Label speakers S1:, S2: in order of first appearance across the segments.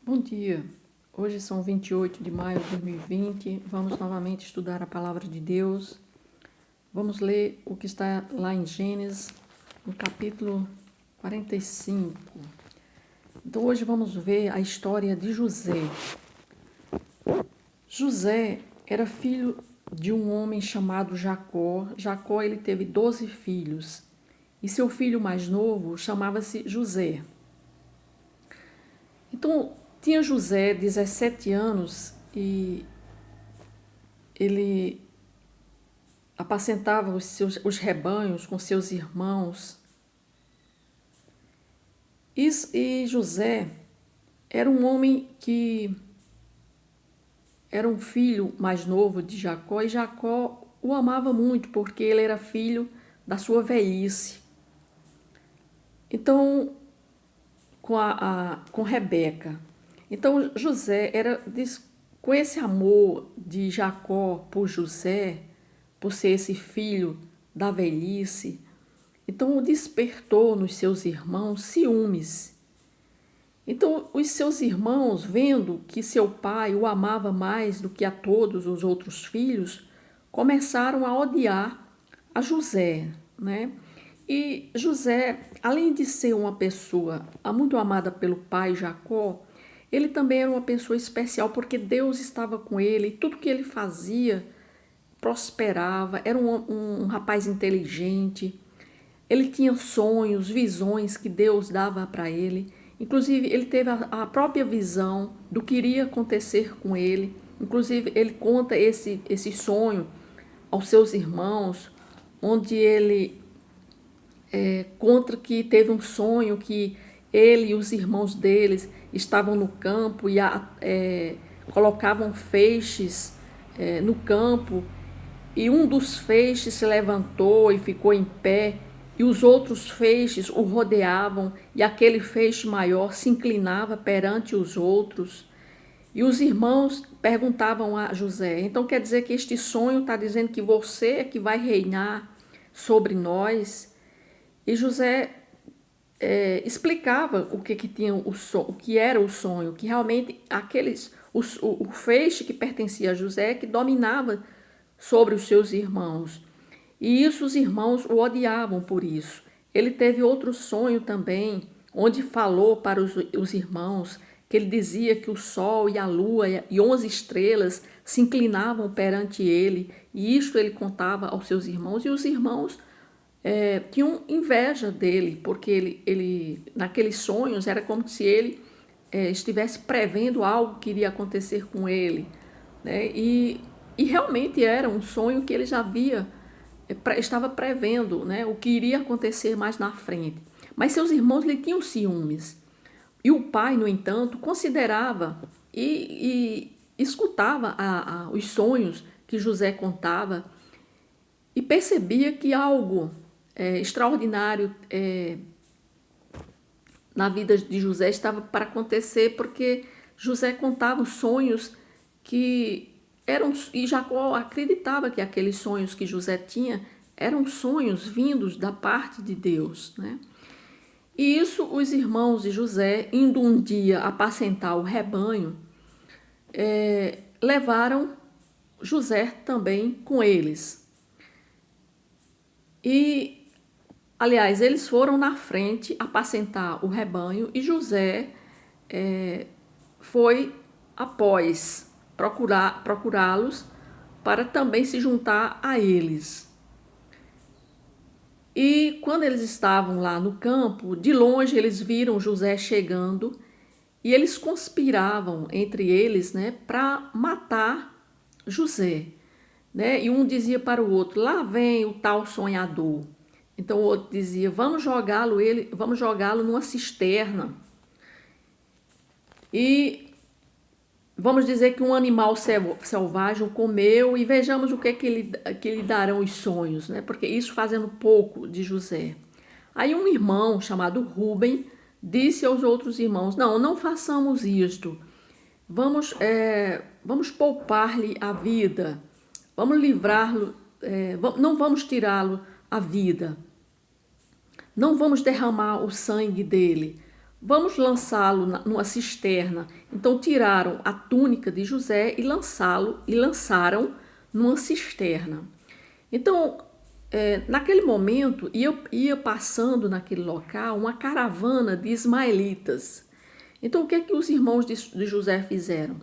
S1: Bom dia, hoje são 28 de maio de 2020, vamos novamente estudar a Palavra de Deus. Vamos ler o que está lá em Gênesis, no capítulo 45. Então hoje vamos ver a história de José. José era filho de um homem chamado Jacó. Jacó ele teve 12 filhos e seu filho mais novo chamava-se José. Então, tinha José 17 anos e ele apacentava os rebanhos com seus irmãos. E José era um homem que era um filho mais novo de Jacó, e Jacó o amava muito porque ele era filho da sua velhice. Então, com Rebeca. Então José com esse amor de Jacó por José, por ser esse filho da velhice, então despertou nos seus irmãos ciúmes. Então os seus irmãos, vendo que seu pai o amava mais do que a todos os outros filhos, começaram a odiar a José, né? E José, além de ser uma pessoa muito amada pelo pai Jacó, ele também era uma pessoa especial porque Deus estava com ele, e tudo que ele fazia prosperava, era um rapaz inteligente, ele tinha sonhos, visões que Deus dava para ele. Inclusive, ele teve a própria visão do que iria acontecer com ele. Inclusive, ele conta esse sonho aos seus irmãos, onde ele conta que teve um sonho que ele e os irmãos deles estavam no campo e colocavam feixes no campo, e um dos feixes se levantou e ficou em pé, e os outros feixes o rodeavam, e aquele feixe maior se inclinava perante os outros. E os irmãos perguntavam a José: então quer dizer que este sonho está dizendo que você é que vai reinar sobre nós? E José explicava o que era o sonho, que realmente o feixe que pertencia a José que dominava sobre os seus irmãos. E isso os irmãos o odiavam por isso. Ele teve outro sonho também, onde falou para os irmãos que ele dizia que o sol e a lua e 11 estrelas se inclinavam perante ele, e isto ele contava aos seus irmãos, e os irmãos tinham inveja dele, porque ele naqueles sonhos era como se ele estivesse prevendo algo que iria acontecer com ele, né? E realmente era um sonho que ele já estava prevendo, né, o que iria acontecer mais na frente. Mas seus irmãos lhe tinham ciúmes. E o pai, no entanto, considerava e escutava os sonhos que José contava e percebia que algo extraordinário na vida de José estava para acontecer, porque José contava os sonhos que eram, e Jacó acreditava que aqueles sonhos que José tinha eram sonhos vindos da parte de Deus, né? E isso os irmãos de José, indo um dia apacentar o rebanho, levaram José também com eles. E, aliás, eles foram na frente apacentar o rebanho, e José foi após procurá-los para também se juntar a eles. E quando eles estavam lá no campo, de longe eles viram José chegando, e eles conspiravam entre eles, né, para matar José, né? E um dizia para o outro: lá vem o tal sonhador. Então o outro dizia: vamos jogá-lo numa cisterna. E vamos dizer que um animal selvagem o comeu, e vejamos o que lhe darão os sonhos, né? Porque isso fazendo pouco de José. Aí um irmão chamado Rubem disse aos outros irmãos: não façamos isto. Vamos poupar-lhe a vida. Vamos livrá-lo, não vamos tirá-lo a vida. Não vamos derramar o sangue dele. vamos lançá-lo numa cisterna. Então tiraram a túnica de José e lançaram numa cisterna. Então, naquele momento, ia passando naquele local uma caravana de ismaelitas. Então, o que é que os irmãos de José fizeram?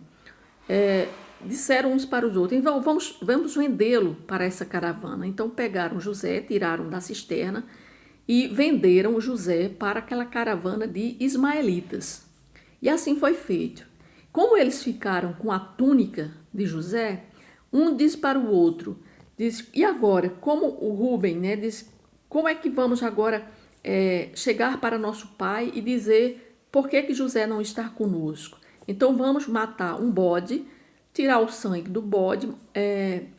S1: Disseram uns para os outros, então vamos vendê-lo para essa caravana. Então, pegaram José, tiraram da cisterna e venderam José para aquela caravana de ismaelitas. E assim foi feito. Como eles ficaram com a túnica de José, um diz para o outro, diz, e agora, como o Rubem, né, diz, como é que vamos agora chegar para nosso pai e dizer por que José não está conosco? Então vamos matar um bode, tirar o sangue do bode,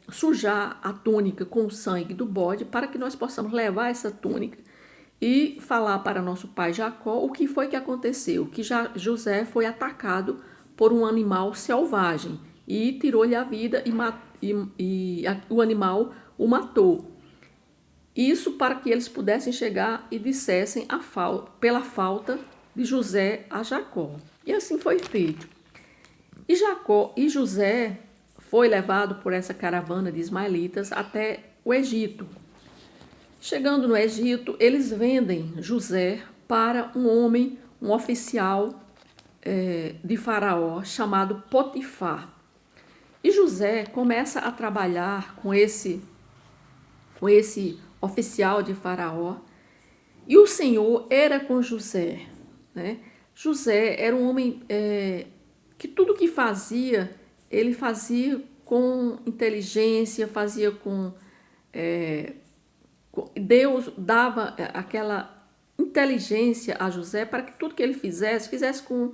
S1: sujar a túnica com o sangue do bode, para que nós possamos levar essa túnica e falar para nosso pai Jacó o que foi que aconteceu, que José foi atacado por um animal selvagem e tirou-lhe a vida e o animal o matou. Isso para que eles pudessem chegar e dissessem pela falta de José a Jacó. E assim foi feito. E José foi levado por essa caravana de ismaelitas até o Egito. Chegando no Egito, eles vendem José para um homem, um oficial de Faraó, chamado Potifar. E José começa a trabalhar com esse oficial de Faraó. E o Senhor era com José, né? José era um homem que tudo que fazia, ele fazia com inteligência, fazia com... Deus dava aquela inteligência a José para que tudo que ele fizesse com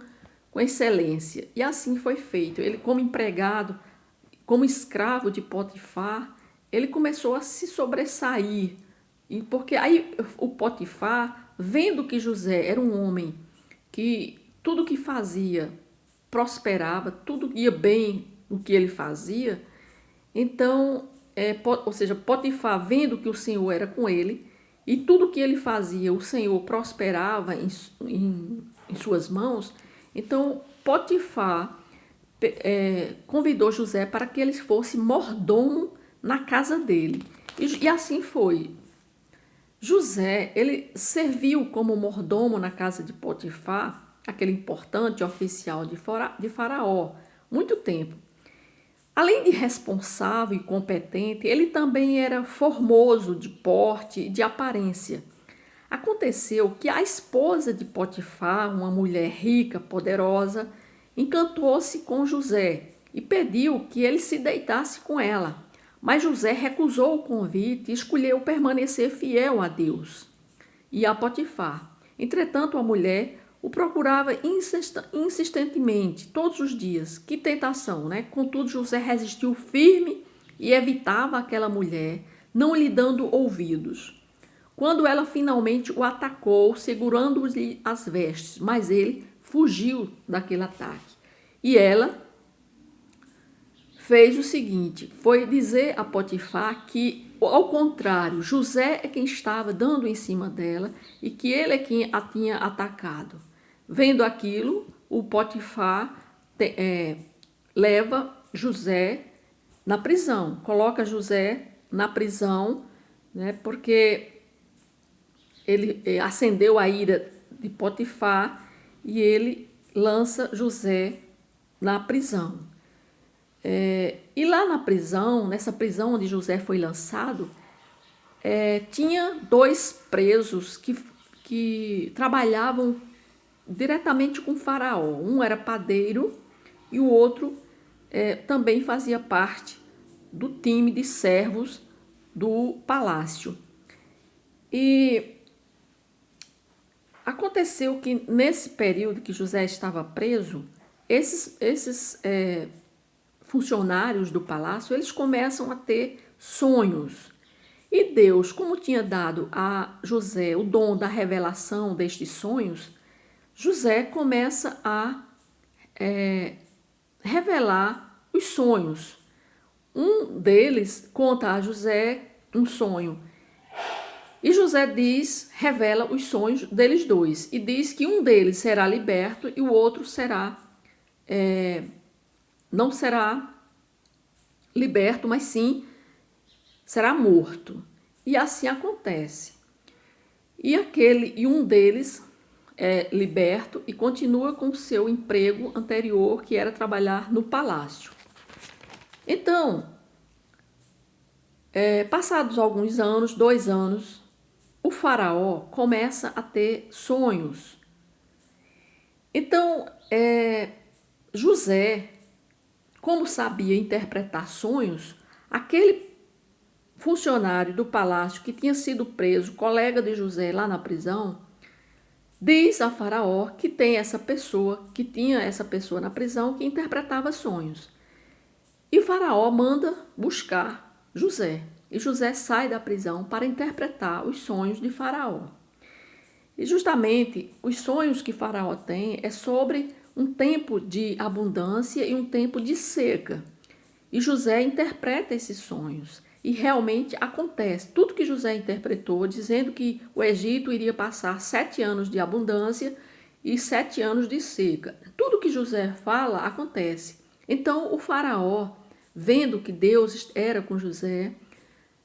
S1: excelência. E assim foi feito. Ele, como empregado, como escravo de Potifar, ele começou a se sobressair. Porque aí o Potifar, vendo que José era um homem que tudo que fazia prosperava, tudo ia bem no que ele fazia, então, ou seja, Potifar, vendo que o Senhor era com ele, e tudo que ele fazia, o Senhor prosperava em suas mãos, então Potifar convidou José para que ele fosse mordomo na casa dele. E assim foi. José, ele serviu como mordomo na casa de Potifar, aquele importante oficial de Faraó, muito tempo. Além de responsável e competente, ele também era formoso de porte e de aparência. Aconteceu que a esposa de Potifar, uma mulher rica, poderosa, encantou-se com José e pediu que ele se deitasse com ela. Mas José recusou o convite e escolheu permanecer fiel a Deus e a Potifar. Entretanto, a mulher o procurava insistentemente, todos os dias. Que tentação, né? Contudo, José resistiu firme e evitava aquela mulher, não lhe dando ouvidos. Quando ela finalmente o atacou, segurando-lhe as vestes, mas ele fugiu daquele ataque. E ela fez o seguinte, foi dizer a Potifar que, ao contrário, José é quem estava dando em cima dela e que ele é quem a tinha atacado. Vendo aquilo, o Potifar leva José na prisão, coloca José na prisão, né, porque ele acendeu a ira de Potifar e ele lança José na prisão. E lá na prisão, nessa prisão onde José foi lançado, tinha dois presos que trabalhavam diretamente com Faraó. Um era padeiro e o outro também fazia parte do time de servos do palácio. E aconteceu que nesse período que José estava preso, esses funcionários do palácio, eles começam a ter sonhos. E Deus, como tinha dado a José o dom da revelação destes sonhos, José começa a revelar os sonhos. Um deles conta a José um sonho E José revela os sonhos deles dois, e diz que um deles será liberto e o outro não será liberto, mas sim será morto. E assim acontece. E um deles é liberto e continua com o seu emprego anterior, que era trabalhar no palácio. Então, passados alguns anos, 2 anos, o faraó começa a ter sonhos. Então, José, como sabia interpretar sonhos, aquele funcionário do palácio que tinha sido preso, colega de José lá na prisão, diz a Faraó que tinha essa pessoa na prisão que interpretava sonhos. E Faraó manda buscar José. E José sai da prisão para interpretar os sonhos de Faraó. E justamente os sonhos que Faraó tem é sobre um tempo de abundância e um tempo de seca. E José interpreta esses sonhos. E realmente acontece. Tudo que José interpretou, dizendo que o Egito iria passar 7 anos de abundância e 7 anos de seca. Tudo que José fala, acontece. Então o faraó, vendo que Deus era com José,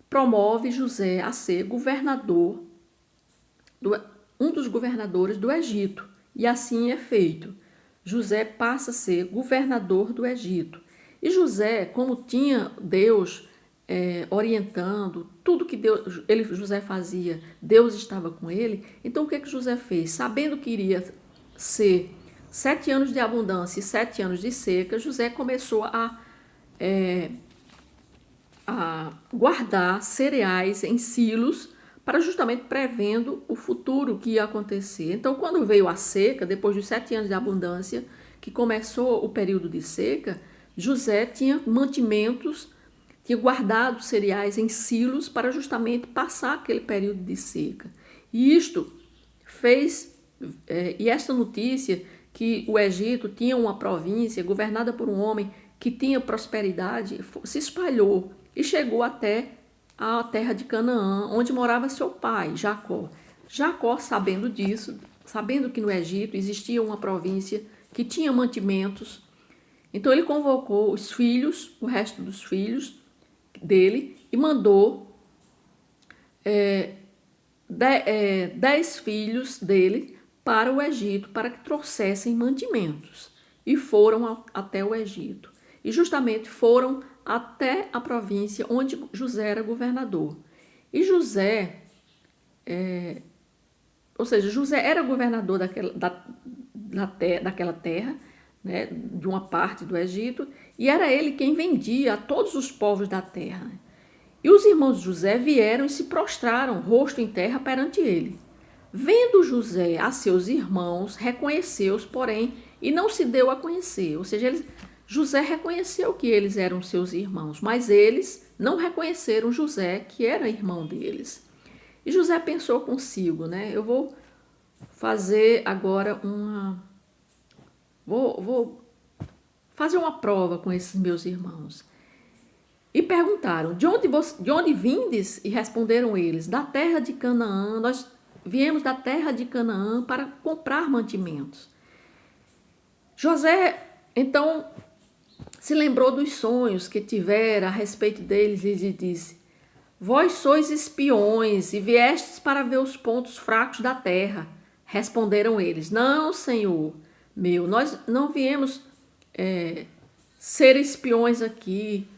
S1: promove José a ser governador, um dos governadores do Egito. E assim é feito. José passa a ser governador do Egito. E José, como tinha Deus orientando, tudo que José fazia, Deus estava com ele. Então o que José fez? Sabendo que iria ser 7 anos de abundância e 7 anos de seca, José começou a guardar cereais em silos, para justamente prevendo o futuro que ia acontecer. Então, quando veio a seca, depois dos 7 anos de abundância, que começou o período de seca, José tinha mantimentos, tinha guardado cereais em silos para justamente passar aquele período de seca. E isto fez, e esta notícia que o Egito tinha uma província governada por um homem que tinha prosperidade, se espalhou e chegou até a terra de Canaã, onde morava seu pai, Jacó. Jacó, sabendo disso, sabendo que no Egito existia uma província que tinha mantimentos, então ele convocou os filhos, o resto dos filhos dele, e mandou 10 filhos dele para o Egito, para que trouxessem mantimentos. E foram até o Egito. E justamente foram até a província onde José era governador. E José, José era governador daquela terra, né, de uma parte do Egito, e era ele quem vendia a todos os povos da terra. E os irmãos de José vieram e se prostraram, rosto em terra, perante ele. Vendo José a seus irmãos, reconheceu-os, porém, e não se deu a conhecer. Ou seja, José reconheceu que eles eram seus irmãos, mas eles não reconheceram José, que era irmão deles. E José pensou consigo, né? Eu vou fazer agora Vou fazer uma prova com esses meus irmãos. E perguntaram, de onde vindes? E responderam eles, da terra de Canaã. Nós viemos da terra de Canaã para comprar mantimentos. José, então, se lembrou dos sonhos que tivera a respeito deles e lhes disse, vós sois espiões e viestes para ver os pontos fracos da terra. Responderam eles, não, Senhor meu, nós não viemos ser espiões aqui.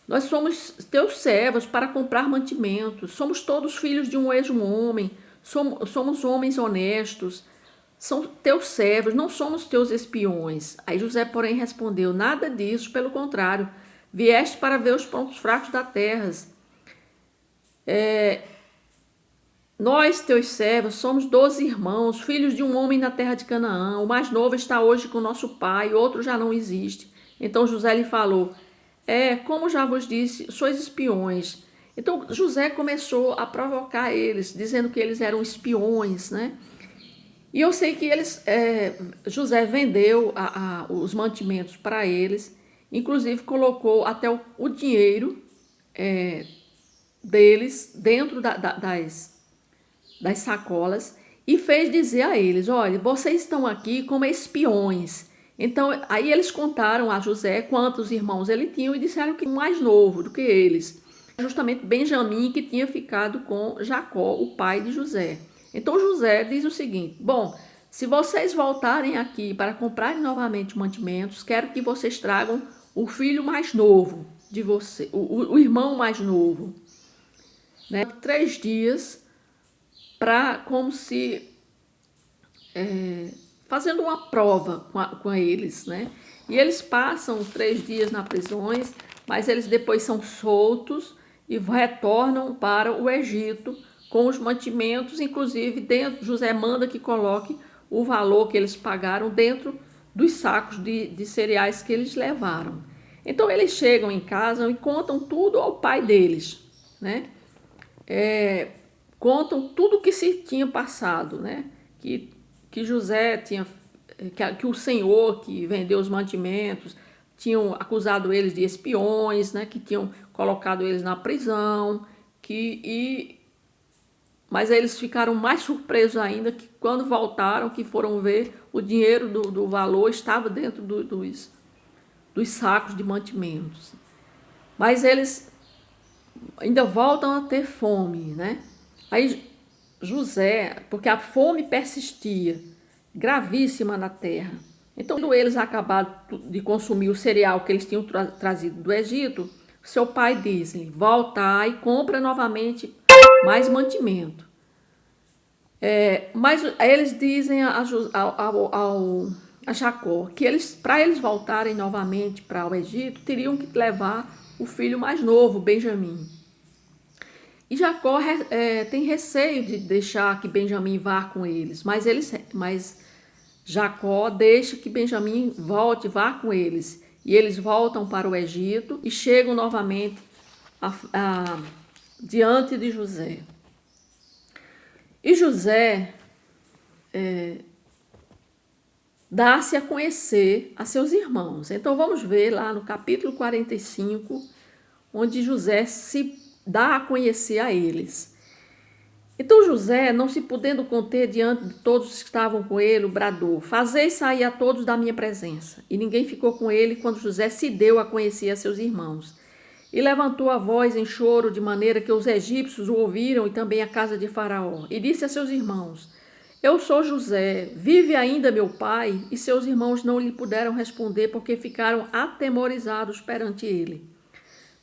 S1: Nós somos teus servos para comprar mantimentos. Somos todos filhos de um mesmo homem. Somos homens honestos. São teus servos, não somos teus espiões. Aí José, porém, respondeu, nada disso, pelo contrário. Vieste para ver os pontos fracos da terra. Nós, teus servos, somos 12 irmãos, filhos de um homem na terra de Canaã. O mais novo está hoje com nosso pai, outro já não existe. Então José lhe falou, como já vos disse, sois espiões. Então José começou a provocar eles, dizendo que eles eram espiões, né? E eu sei que José vendeu os mantimentos para eles, inclusive colocou até o dinheiro deles dentro das das sacolas e fez dizer a eles: olha, vocês estão aqui como espiões. Então, aí eles contaram a José quantos irmãos ele tinha e disseram que o mais novo do que eles, justamente Benjamim, que tinha ficado com Jacó, o pai de José. Então José diz o seguinte: bom, se vocês voltarem aqui para comprarem novamente mantimentos, quero que vocês tragam o filho mais novo de você, o irmão mais novo, né? 3 dias para, como se fazendo uma prova com eles, né? E eles passam 3 dias na prisões, mas eles depois são soltos e retornam para o Egito com os mantimentos, inclusive dentro, José manda que coloque o valor que eles pagaram dentro dos sacos de cereais que eles levaram. Então eles chegam em casa e contam tudo ao pai deles, né? Contam tudo o que se tinha passado, né? Que José tinha, que o Senhor que vendeu os mantimentos tinham acusado eles de espiões, né? Que tinham colocado eles na prisão, mas eles ficaram mais surpresos ainda que quando voltaram, que foram ver o dinheiro do valor estava dentro dos sacos de mantimentos. Mas eles ainda voltam a ter fome, né? Aí José, porque a fome persistia, gravíssima na terra. Então, quando eles acabaram de consumir o cereal que eles tinham trazido do Egito, seu pai diz-lhe: volta e compra novamente mais mantimento. Mas eles dizem a Jacó que para eles voltarem novamente para o Egito, teriam que levar o filho mais novo, Benjamim. E Jacó tem receio de deixar que Benjamim vá com eles, mas Jacó deixa que Benjamim vá com eles. E eles voltam para o Egito e chegam novamente diante de José. E José dá-se a conhecer a seus irmãos. Então vamos ver lá no capítulo 45, onde José se dá a conhecer a eles. Então José, não se podendo conter diante de todos que estavam com ele, bradou: fazei sair a todos da minha presença. E ninguém ficou com ele quando José se deu a conhecer a seus irmãos. E levantou a voz em choro, de maneira que os egípcios o ouviram e também a casa de Faraó. E disse a seus irmãos: eu sou José, vive ainda meu pai? E seus irmãos não lhe puderam responder, porque ficaram atemorizados perante ele.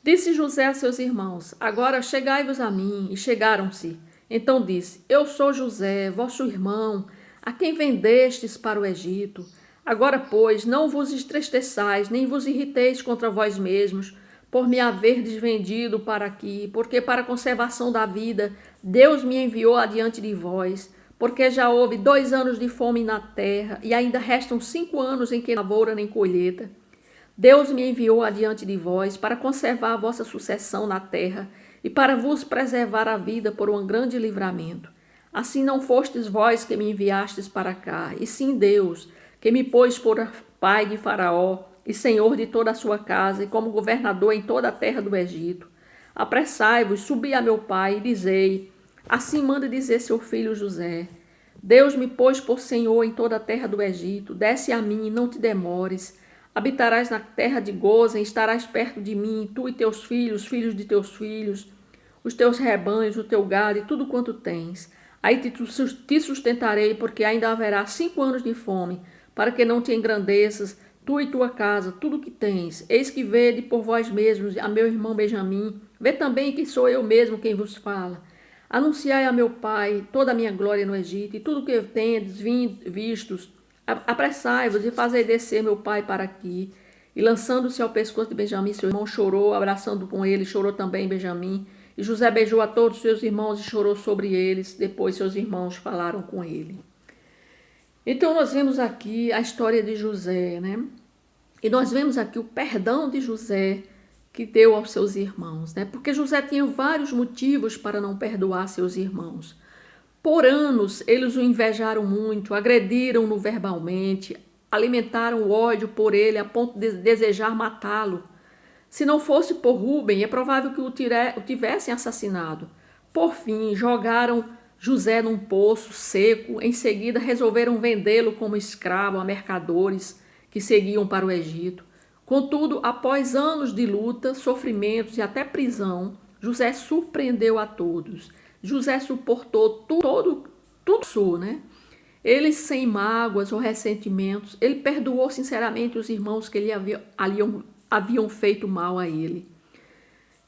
S1: Disse José a seus irmãos: agora chegai-vos a mim. E chegaram-se. Então disse: eu sou José, vosso irmão, a quem vendestes para o Egito. Agora, pois, não vos entristeçais, nem vos irriteis contra vós mesmos, por me haverdes vendido para aqui, porque para a conservação da vida Deus me enviou adiante de vós, porque já houve 2 anos de fome na terra, e ainda restam 5 anos em que não lavoura nem colheita. Deus me enviou adiante de vós para conservar a vossa sucessão na terra, e para vos preservar a vida por um grande livramento. Assim não fostes vós que me enviastes para cá, e sim Deus, que me pôs por pai de Faraó, e senhor de toda a sua casa, e como governador em toda a terra do Egito. Apressai-vos, subi a meu pai, e dizei: assim manda dizer seu filho José: Deus me pôs por senhor em toda a terra do Egito, desce a mim, não te demores. Habitarás na terra de Gozen, estarás perto de mim, tu e teus filhos, filhos de teus filhos, os teus rebanhos, o teu gado e tudo quanto tens. Aí te sustentarei, porque ainda haverá 5 anos de fome, para que não te engrandeças, tu e tua casa, tudo o que tens. Eis que vede por vós mesmos a meu irmão Benjamim, vê também que sou eu mesmo quem vos fala. Anunciai a meu pai toda a minha glória no Egito, e tudo o que tendes vistos. Apressai-vos e fazei descer meu pai para aqui. E lançando-se ao pescoço de Benjamim, seu irmão chorou, abraçando com ele, chorou também Benjamim. E José beijou a todos seus irmãos e chorou sobre eles. Depois seus irmãos falaram com ele. Então nós vemos aqui a história de José, né? E nós vemos aqui o perdão de José que deu aos seus irmãos, né? Porque José tinha vários motivos para não perdoar seus irmãos. Por anos, eles o invejaram muito, agrediram-no verbalmente, alimentaram ódio por ele a ponto de desejar matá-lo. Se não fosse por Rúben, é provável que o tivessem assassinado. Por fim, jogaram José num poço seco. Em seguida, resolveram vendê-lo como escravo a mercadores que seguiam para o Egito. Contudo, após anos de luta, sofrimentos e até prisão, José surpreendeu a todos. José suportou tudo, né? Ele, sem mágoas ou ressentimentos, ele perdoou sinceramente os irmãos que haviam feito mal a ele.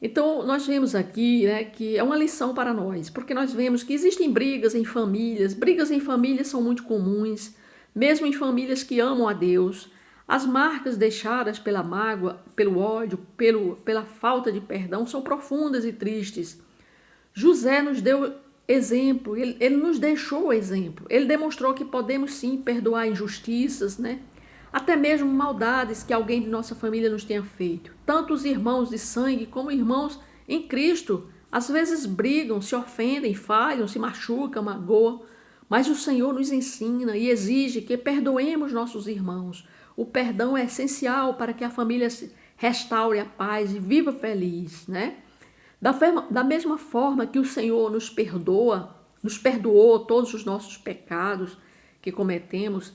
S1: Então, nós vemos aqui, né, que é uma lição para nós, porque nós vemos que existem brigas em famílias. Brigas em famílias são muito comuns, mesmo em famílias que amam a Deus. As marcas deixadas pela mágoa, pelo ódio, pela falta de perdão são profundas e tristes. José nos deu exemplo, ele nos deixou exemplo. Ele demonstrou que podemos sim perdoar injustiças, né? Até mesmo maldades que alguém de nossa família nos tenha feito. Tanto os irmãos de sangue como irmãos em Cristo, às vezes brigam, se ofendem, falham, se machucam, magoam. Mas o Senhor nos ensina e exige que perdoemos nossos irmãos. O perdão é essencial para que a família restaure a paz e viva feliz, né? Da mesma forma que o Senhor nos perdoou todos os nossos pecados que cometemos,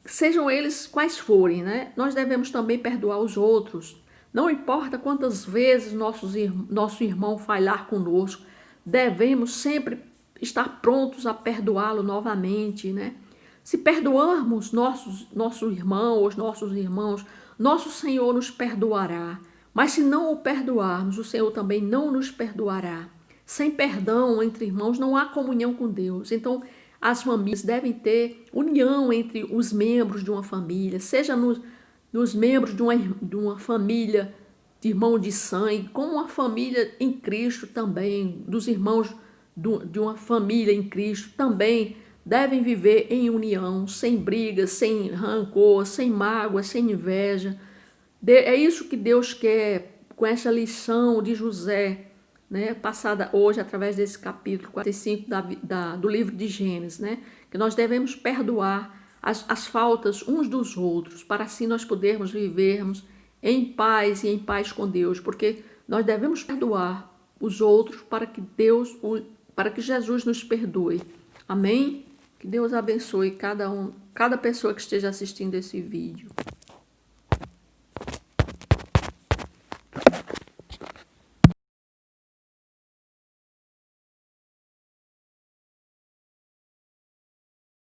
S1: sejam eles quais forem, né? Nós devemos também perdoar os outros. Não importa quantas vezes nosso irmão falhar conosco, devemos sempre estar prontos a perdoá-lo novamente, né? Se perdoarmos nosso irmão ou os nossos irmãos, nosso Senhor nos perdoará. Mas se não o perdoarmos, o Senhor também não nos perdoará. Sem perdão entre irmãos não há comunhão com Deus. Então, as famílias devem ter união entre os membros de uma família, seja nos membros de uma família de irmão de sangue, como uma família em Cristo também, dos irmãos de uma família em Cristo também devem viver em união, sem brigas, sem rancor, sem mágoa, sem inveja. É isso que Deus quer com essa lição de José, né, passada hoje através desse capítulo 45 do livro de Gênesis, né, que nós devemos perdoar as faltas uns dos outros, para assim nós podermos vivermos em paz e em paz com Deus, porque nós devemos perdoar os outros para que Jesus nos perdoe. Amém? Que Deus abençoe cada pessoa que esteja assistindo esse vídeo.